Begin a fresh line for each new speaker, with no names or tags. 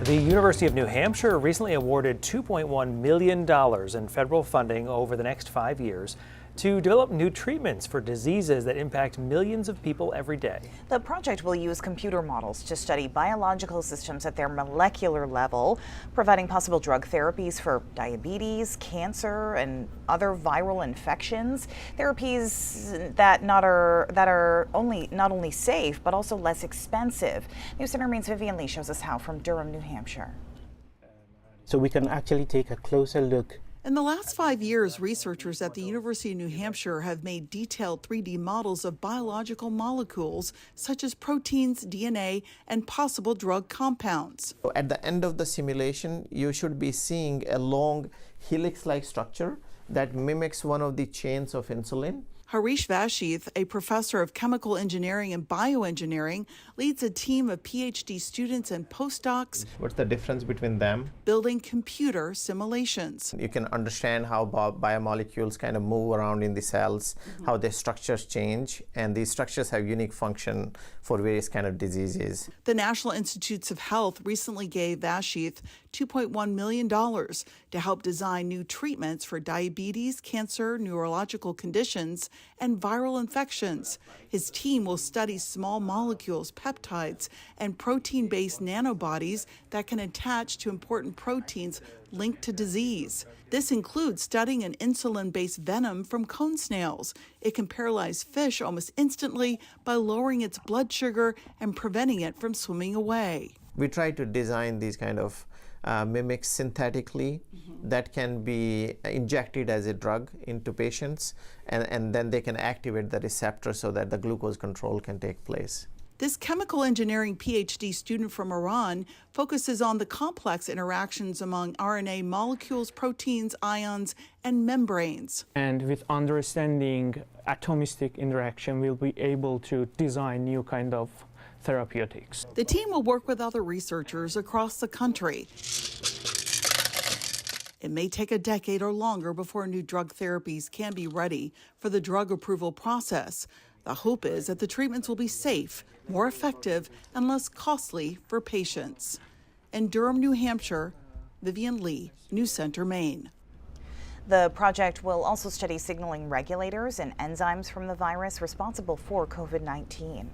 The University of New Hampshire recently awarded $2.1 million in federal funding over the next 5 years to develop new treatments for diseases that impact millions of people every day.
The project will use computer models to study biological systems at their molecular level, providing possible drug therapies for diabetes, cancer, and other viral infections. Therapies that are not only safe, but also less expensive. News Center Maine's Vivian Lee shows us how from Durham, New Hampshire.
So we can actually take a closer look.
In the last 5 years, researchers at the University of New Hampshire have made detailed 3D models of biological molecules such as proteins, DNA, and possible drug compounds.
At the end of the simulation, you should be seeing a long helix-like structure that mimics one of the chains of insulin.
Harish Vashith, a professor of chemical engineering and bioengineering, leads a team of PhD students and postdocs.
What's the difference between them?
Building computer simulations.
You can understand how biomolecules kind of move around in the cells, how their structures change, and these structures have unique function for various kind of diseases.
The National Institutes of Health recently gave Vashith $2.1 million to help design new treatments for diabetes, cancer, neurological conditions, and viral infections. His team will study small molecules, peptides, and protein-based nanobodies that can attach to important proteins linked to disease. This includes studying an insulin-based venom from cone snails. It can paralyze fish almost instantly by lowering its blood sugar and preventing it from swimming away.
We try to design these kind of mimics synthetically that can be injected as a drug into patients, and then they can activate the receptor so that the glucose control can take place.
This chemical engineering PhD student from Iran focuses on the complex interactions among RNA molecules, proteins, ions, and membranes.
And with understanding atomistic interaction, we'll be able to design new kind of therapeutics.
The team will work with other researchers across the country. It may take a decade or longer before new drug therapies can be ready for the drug approval process. The hope is that the treatments will be safe, more effective, and less costly for patients. In Durham, New Hampshire, Vivian Lee, News Center, Maine.
The project will also study signaling regulators and enzymes from the virus responsible for COVID-19.